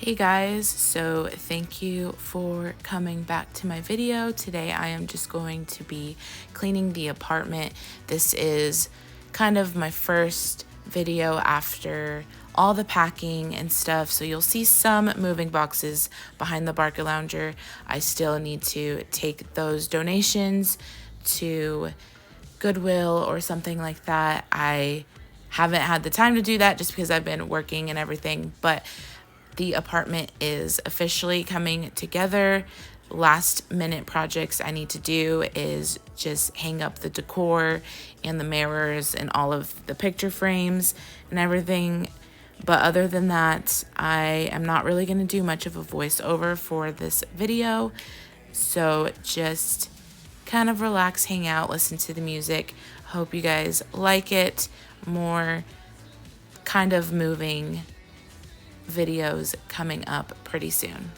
Hey guys, so thank you for coming back to my video. Today I am just going to be cleaning the apartment. This is kind of my first video after all the packing and stuff, so you'll see some moving boxes behind the Barker Lounger. I still need to take those donations to Goodwill or something like that. I haven't had the time to do that just because I've been working and everything, but the apartment is officially coming together. Last minute projects I need to do is just hang up the decor and the mirrors and all of the picture frames and everything. But other than that, I am not really going to do much of a voiceover for this video. So just kind of relax, hang out, listen to the music. Hope you guys like it. More kind of moving videos coming up pretty soon.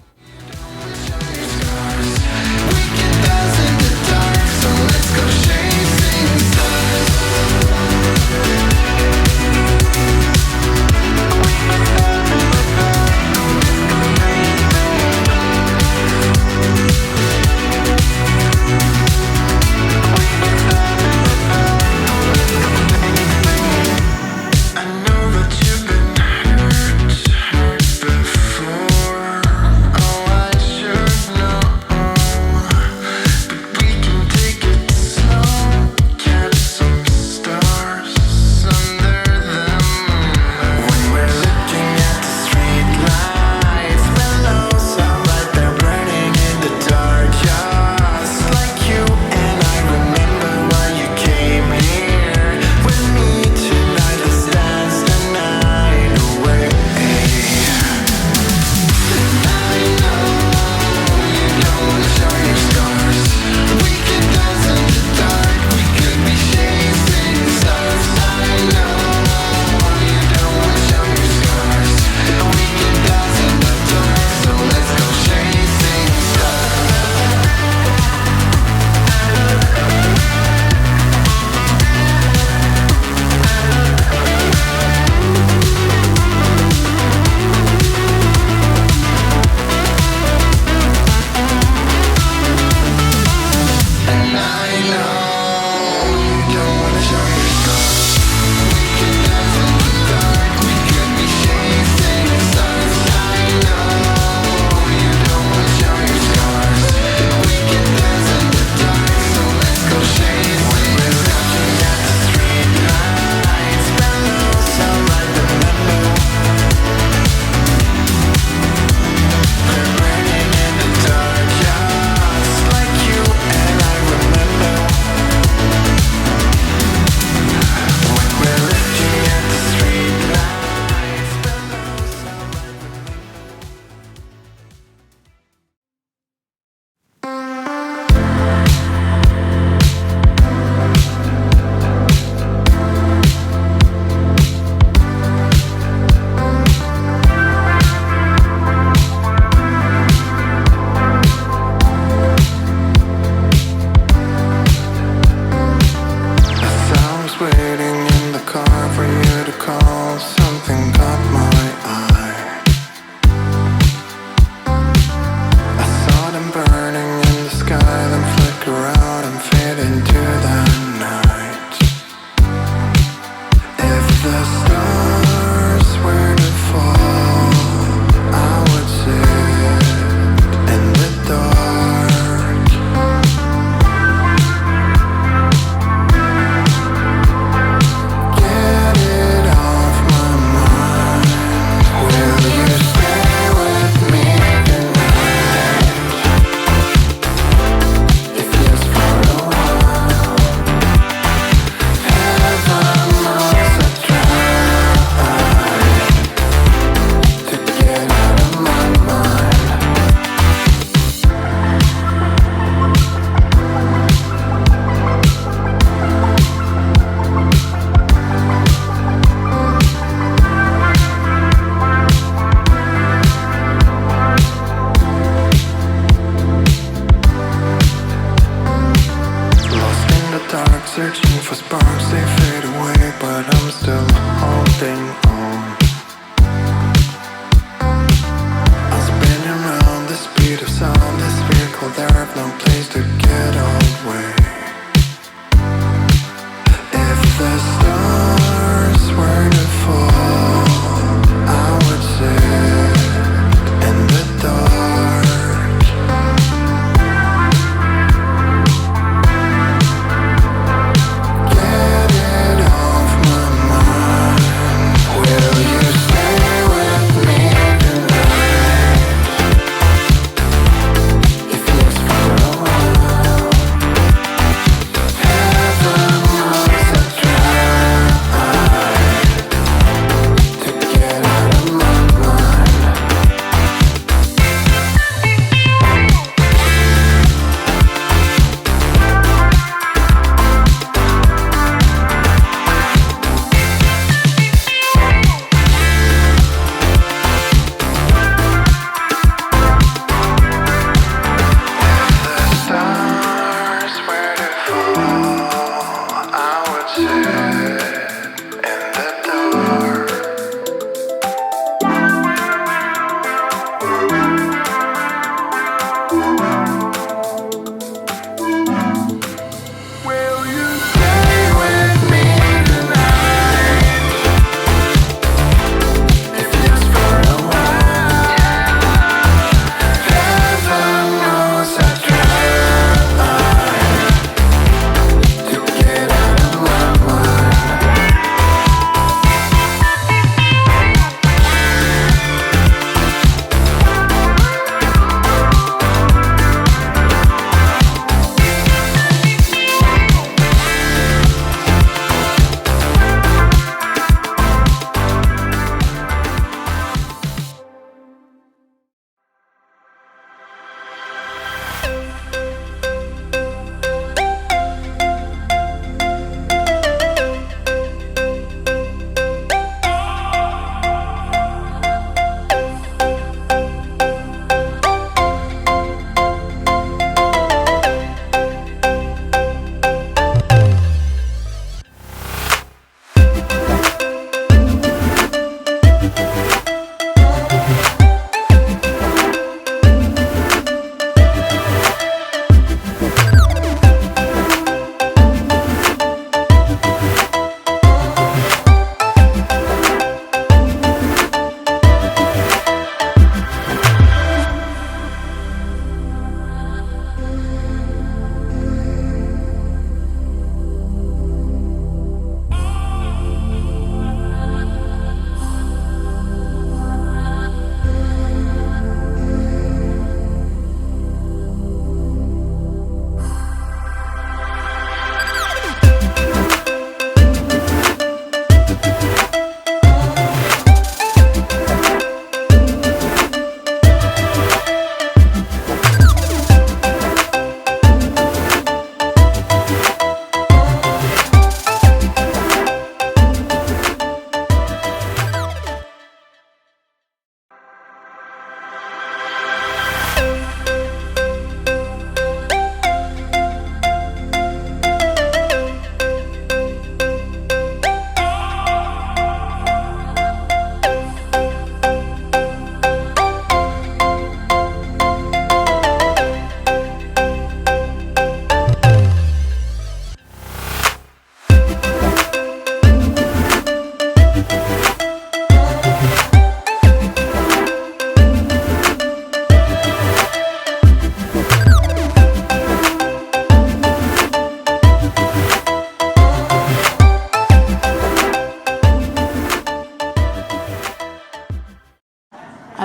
Get it off my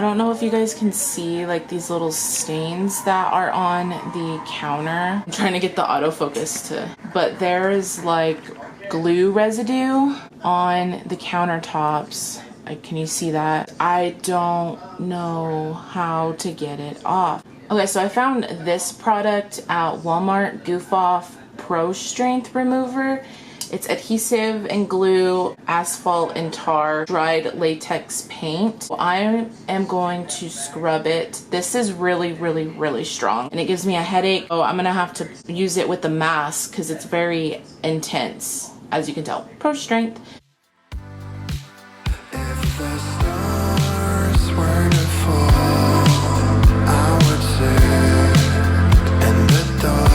don't know if you guys can see like these little stains that are on the counter. I'm trying to get the autofocus to, but there is like glue residue on the countertops. Can you see that? I don't know how to get it off. Okay, so I found this product at Walmart, Goof Off Pro Strength Remover. It's adhesive and glue, asphalt and tar, dried latex paint. I am going to scrub it. This is really strong and it gives me a headache. Oh, I'm gonna have to use it with the mask because it's very intense, as you can tell. Pro Strength. If the stars were to fall, I would sit in the dark.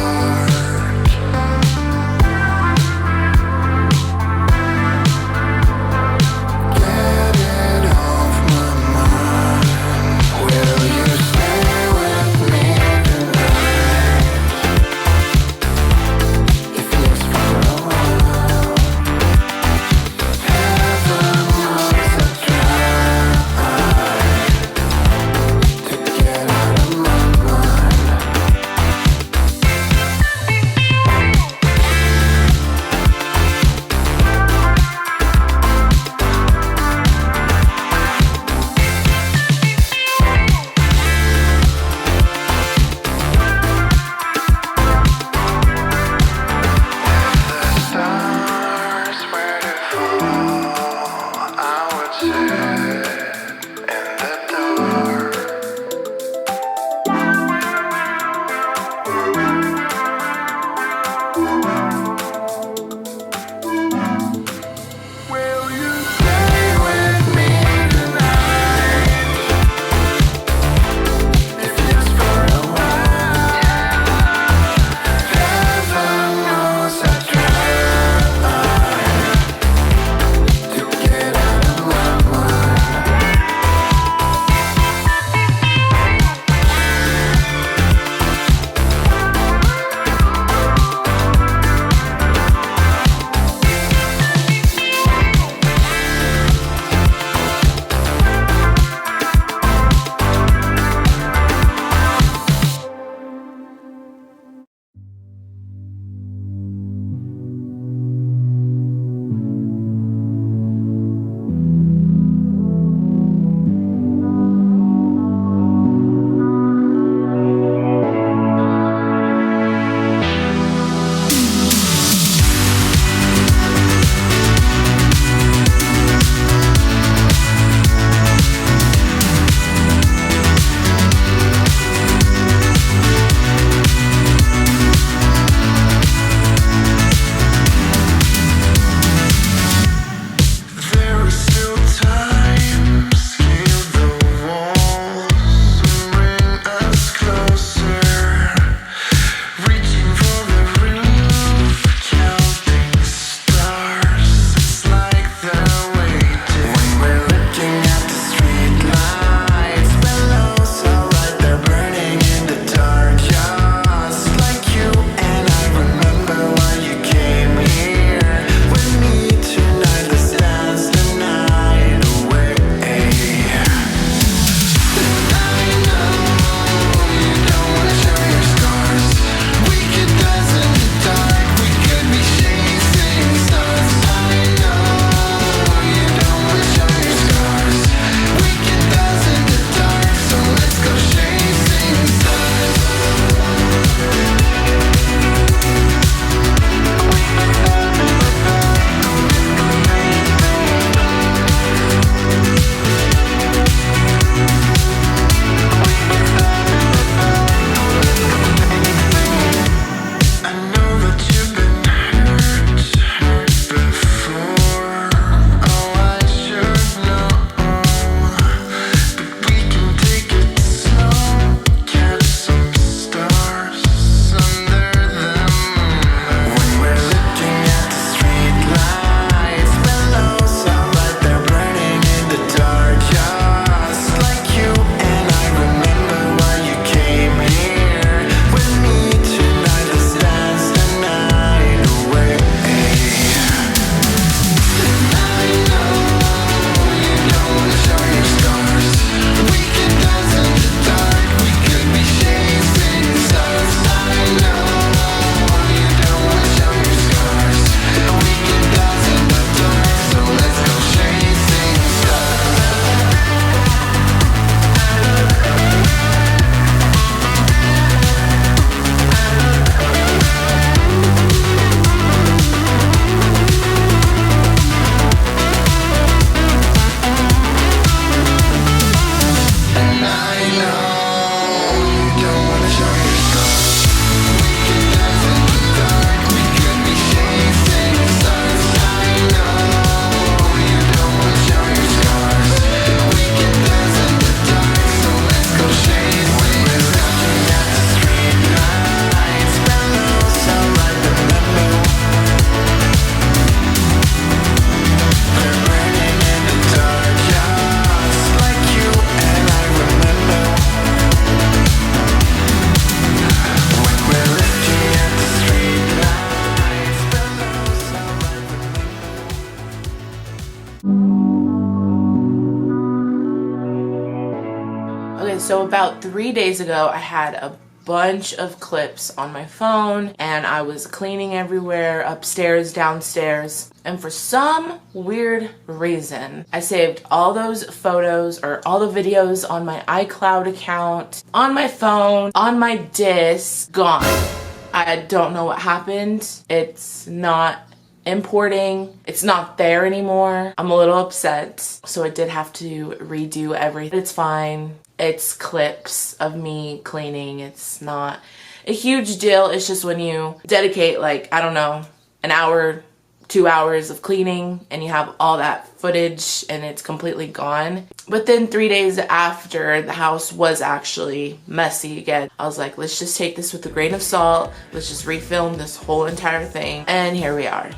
Get it off my mind. Will you stay with me tonight? If it's for a while. So about 3 days ago, I had a bunch of clips on my phone and I was cleaning everywhere, upstairs, downstairs, and for some weird reason I saved all those photos or all the videos on my iCloud account, on my phone, on my disk, gone. I don't know what happened. It's not importing. It's not there anymore. I'm a little upset, so I did have to redo everything. It's fine. It's clips of me cleaning. It's not a huge deal. It's just when you dedicate, like, I don't know, an hour, 2 hours of cleaning and you have all that footage and it's completely gone. But then 3 days after, the house was actually messy again. I was like, let's just take this with a grain of salt. Let's just refilm this whole entire thing. And here we are.